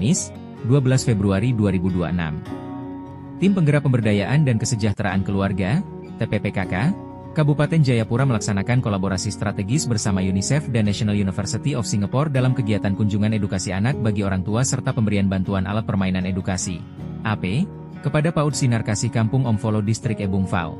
Kamis, 12 Februari 2026. Tim Penggerak Pemberdayaan dan Kesejahteraan Keluarga, TPPKK, Kabupaten Jayapura melaksanakan kolaborasi strategis bersama UNICEF dan National University of Singapore dalam kegiatan kunjungan edukasi anak bagi orang tua serta pemberian bantuan alat permainan edukasi, AP, kepada PAUD Sinar Kasih Kampung Om Folo Distrik Ebung Fau.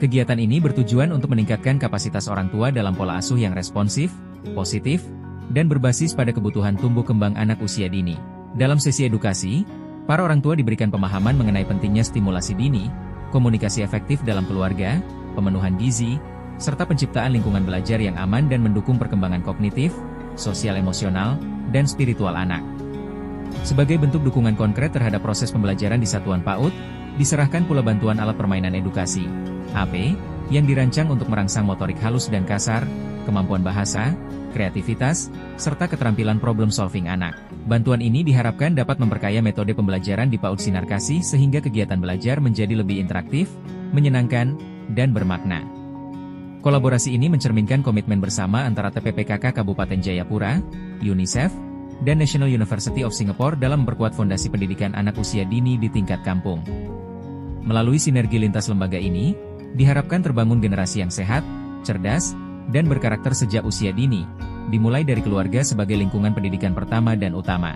Kegiatan ini bertujuan untuk meningkatkan kapasitas orang tua dalam pola asuh yang responsif, positif, dan berbasis pada kebutuhan tumbuh kembang anak usia dini. Dalam sesi edukasi, para orang tua diberikan pemahaman mengenai pentingnya stimulasi dini, komunikasi efektif dalam keluarga, pemenuhan gizi, serta penciptaan lingkungan belajar yang aman dan mendukung perkembangan kognitif, sosial emosional, dan spiritual anak. Sebagai bentuk dukungan konkret terhadap proses pembelajaran di satuan PAUD, diserahkan pula bantuan alat permainan edukasi, AP, yang dirancang untuk merangsang motorik halus dan kasar, kemampuan bahasa, kreativitas, serta keterampilan problem solving anak. Bantuan ini diharapkan dapat memperkaya metode pembelajaran di PAUD Sinar Kasih sehingga kegiatan belajar menjadi lebih interaktif, menyenangkan, dan bermakna. Kolaborasi ini mencerminkan komitmen bersama antara TPPKK Kabupaten Jayapura, UNICEF, dan National University of Singapore dalam memperkuat fondasi pendidikan anak usia dini di tingkat kampung. Melalui sinergi lintas lembaga ini, diharapkan terbangun generasi yang sehat, cerdas, dan berkarakter sejak usia dini, dimulai dari keluarga sebagai lingkungan pendidikan pertama dan utama.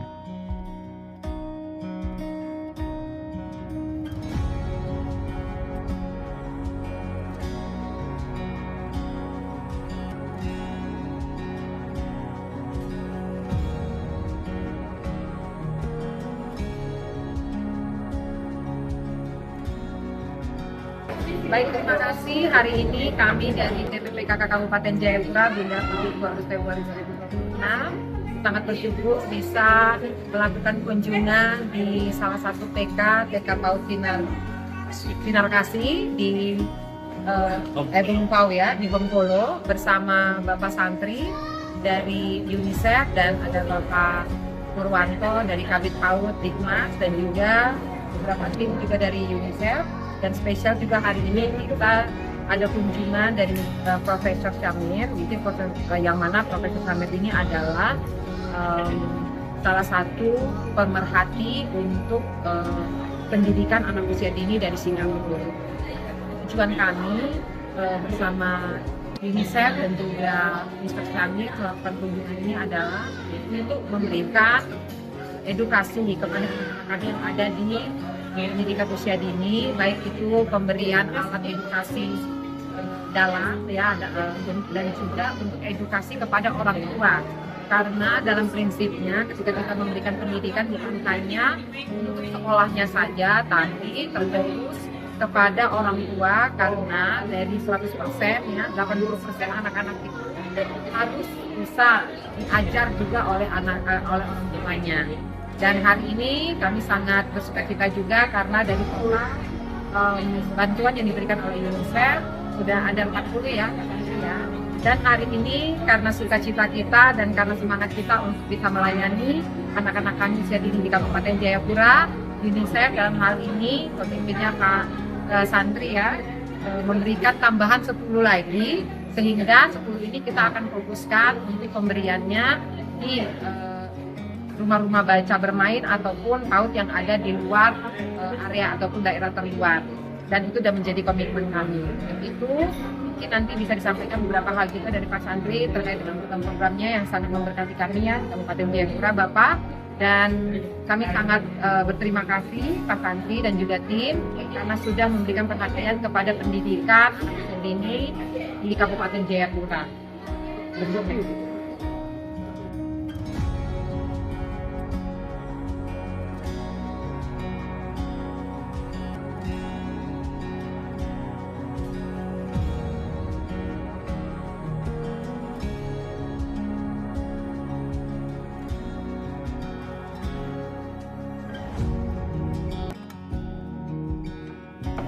Baik, terima kasih. Hari ini kami dari TPPKK Kabupaten Jayapura Bunda Paud 12 Februari 2026 sangat bersyukur bisa melakukan kunjungan di salah satu TK PAUD Sinar Kasih di Ebung Fau ya, di Bengkulu bersama Bapak Santri dari UNICEF dan ada Bapak Purwanto dari Kabid PAUD Dikmas dan juga beberapa tim juga dari UNICEF. Dan spesial juga hari ini kita ada kunjungan dari Profesor Syamir, yang mana Profesor Syamir ini adalah salah satu pemerhati untuk pendidikan anak usia dini dari Singapura. Tujuan kami bersama UNICEF dan juga Mr. Syamir melakukan kunjungan ini adalah untuk memberikan edukasi kepada anak-anak yang ada di pendidikan usia dini, baik itu pemberian alat edukasi dalam ya, dan juga untuk edukasi kepada orang tua. Karena dalam prinsipnya ketika kita memberikan pendidikan bukan hanya untuk sekolahnya saja, tapi terfokus kepada orang tua, karena dari 100% ya 80% anak-anak itu harus bisa diajar juga oleh orang tuanya. Dan hari ini kami sangat bersukacita juga karena dari pola bantuan yang diberikan oleh UNICEF sudah ada 40 ya. Dan hari ini karena sukacita kita dan karena semangat kita untuk bisa melayani anak-anak kami usia dini di Kabupaten Jayapura, UNICEF dalam hal ini pemimpinnya Pak Santri ya, memberikan tambahan 10 lagi, sehingga 10 ini kita akan fokuskan untuk pemberiannya di rumah-rumah baca bermain ataupun PAUD yang ada di luar area ataupun daerah terluar, dan itu sudah menjadi komitmen kami. Itu mungkin nanti bisa disampaikan beberapa hal juga dari Pak Santri terkait dengan program-programnya yang sangat memberkati kami ya Kabupaten Jayapura Bapak, dan kami sangat berterima kasih Pak Santri dan juga tim karena sudah memberikan perhatian kepada pendidikan anak dini di Kabupaten Jayapura.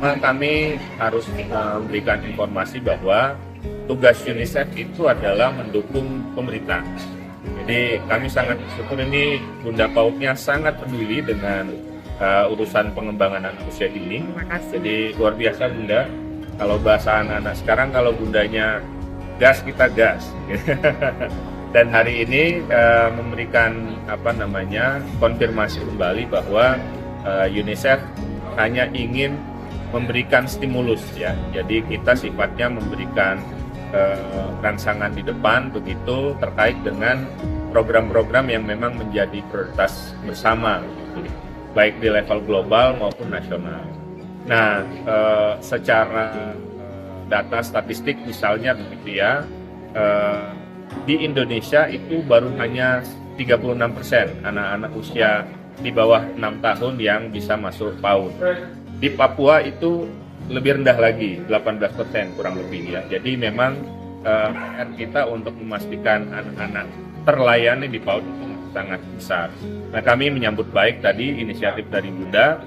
Kami harus memberikan informasi bahwa tugas UNICEF itu adalah mendukung pemerintah. Jadi kami sangat bersyukur ini Bunda PAUD-nya sangat peduli dengan urusan pengembangan anak usia dini. Jadi luar biasa Bunda. Kalau bahasa anak-anak sekarang, kalau bundanya gas, kita gas. Dan hari ini memberikan konfirmasi kembali bahwa UNICEF hanya ingin memberikan stimulus ya. Jadi kita sifatnya memberikan rangsangan di depan begitu terkait dengan program-program yang memang menjadi prioritas bersama, gitu, baik di level global maupun nasional. Nah, secara data statistik misalnya begitu ya, di Indonesia itu baru hanya 36% anak-anak usia di bawah 6 tahun yang bisa masuk PAUD. Di Papua itu lebih rendah lagi, 18% kurang lebih ya. Jadi memang PR kita untuk memastikan anak-anak terlayani di PAUD itu sangat besar. Nah, kami menyambut baik tadi inisiatif dari Bunda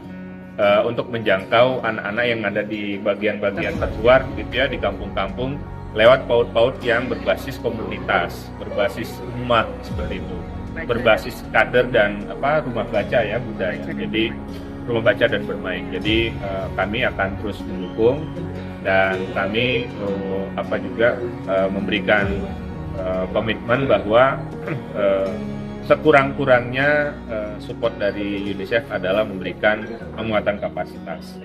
untuk menjangkau anak-anak yang ada di bagian-bagian terluar gitu ya, di kampung-kampung lewat PAUD-PAUD yang berbasis komunitas, berbasis rumah seperti itu, berbasis kader dan rumah baca ya Bunda ya. Jadi rumah baca dan bermain. Jadi kami akan terus mendukung dan kami juga memberikan komitmen bahwa sekurang-kurangnya support dari UNICEF adalah memberikan penguatan kapasitas.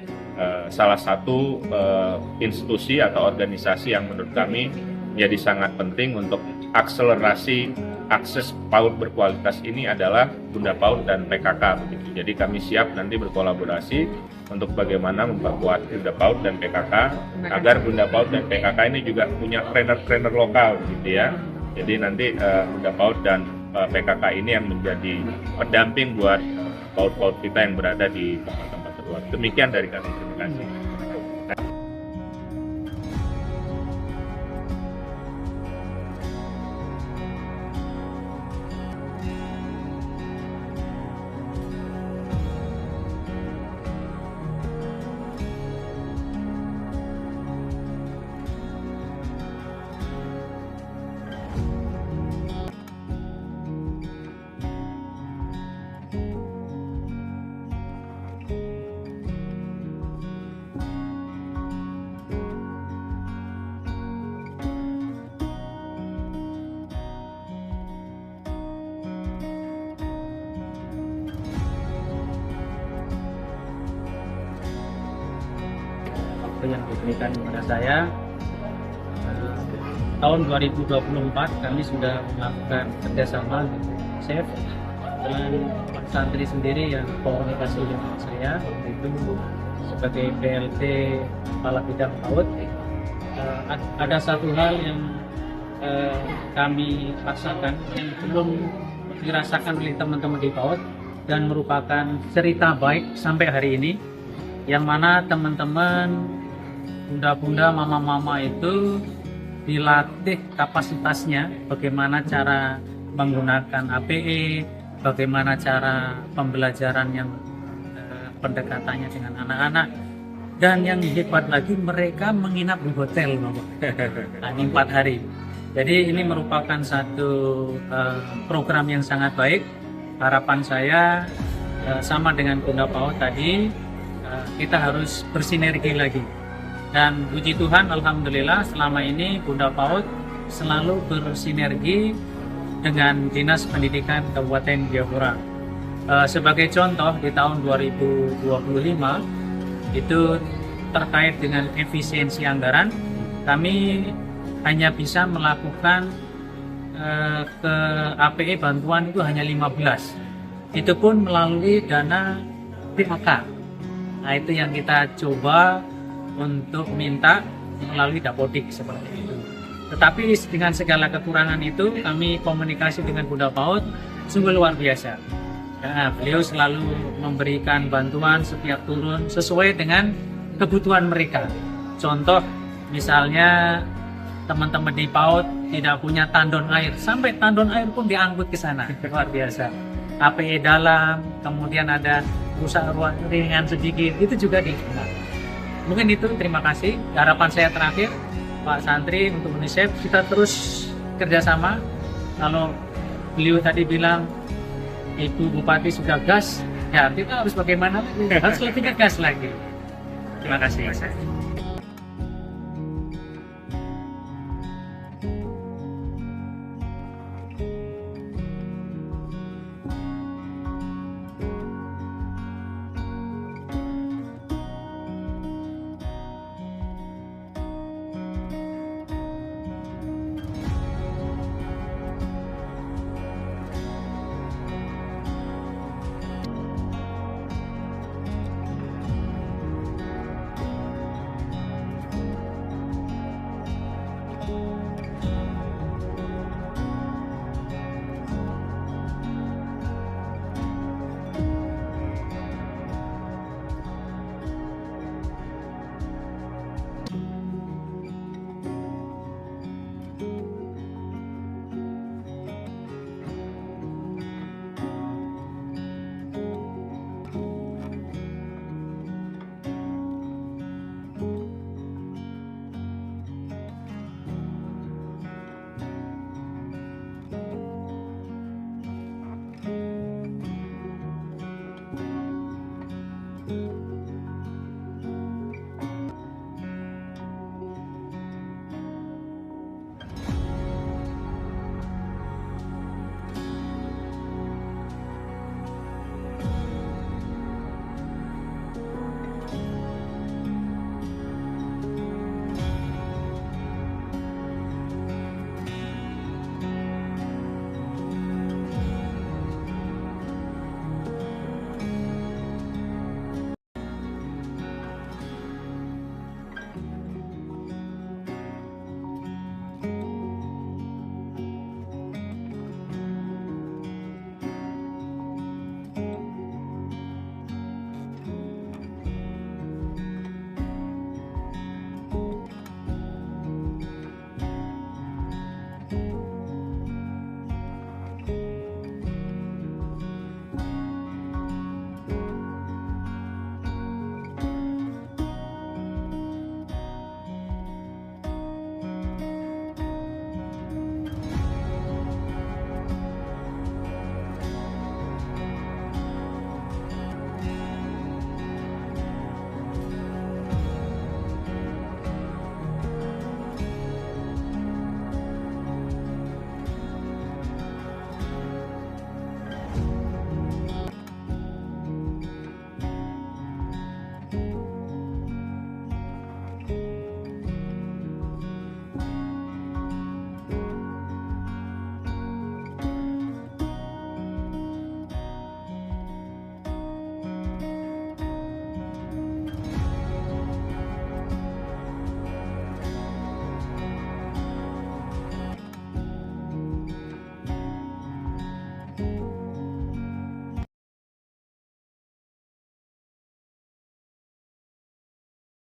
Salah satu institusi atau organisasi yang menurut kami menjadi sangat penting untuk akselerasi akses PAUD berkualitas ini adalah Bunda PAUD dan PKK begitu. Jadi kami siap nanti berkolaborasi untuk bagaimana memperkuat Bunda PAUD dan PKK agar Bunda PAUD dan PKK ini juga punya trainer-trainer lokal gitu ya. Jadi nanti Bunda PAUD dan PKK ini yang menjadi pendamping buat PAUD-PAUD kita yang berada di tempat-tempat terluar. Demikian dari kami. Terima kasih. Yang diberikan kepada saya tahun 2024 kami sudah melakukan kerjasama dengan UNICEF dan Pak Santri sendiri yang komunikasi dengan saya itu sebagai PLT Kepala Bidang PAUD. Ada satu hal yang kami rasakan yang belum dirasakan oleh teman-teman di PAUD dan merupakan cerita baik sampai hari ini, yang mana teman-teman bunda-bunda, mama-mama itu dilatih kapasitasnya, bagaimana cara menggunakan APE, bagaimana cara pembelajaran yang pendekatannya dengan anak-anak, dan yang hebat lagi mereka menginap di hotel, hanya 4 hari. Jadi ini merupakan satu program yang sangat baik. Harapan saya sama dengan Bunda PAUD tadi, kita harus bersinergi lagi. Dan puji Tuhan, alhamdulillah selama ini Bunda PAUD selalu bersinergi dengan Dinas Pendidikan Kabupaten Jayapura. Sebagai contoh di tahun 2025 itu terkait dengan efisiensi anggaran, kami hanya bisa melakukan ke APE bantuan itu hanya 15. Itu pun melalui dana PKK. Nah, itu yang kita coba untuk minta melalui Dapodik seperti itu. Tetapi dengan segala kekurangan itu, kami komunikasi dengan Bunda PAUD sungguh luar biasa. Nah, beliau selalu memberikan bantuan setiap turun sesuai dengan kebutuhan mereka. Contoh, misalnya teman-teman di PAUD tidak punya tandon air, sampai tandon air pun diangkut ke sana, luar biasa. APE dalam, kemudian ada rusak ringan sedikit, itu juga digunakan. Mungkin itu, terima kasih. Harapan saya terakhir, Pak Santri untuk UNICEF, kita terus kerjasama. Kalau beliau tadi bilang Ibu Bupati sudah gas, ya kita harus bagaimana? Harus lebih gas lagi. Terima kasih. kasih.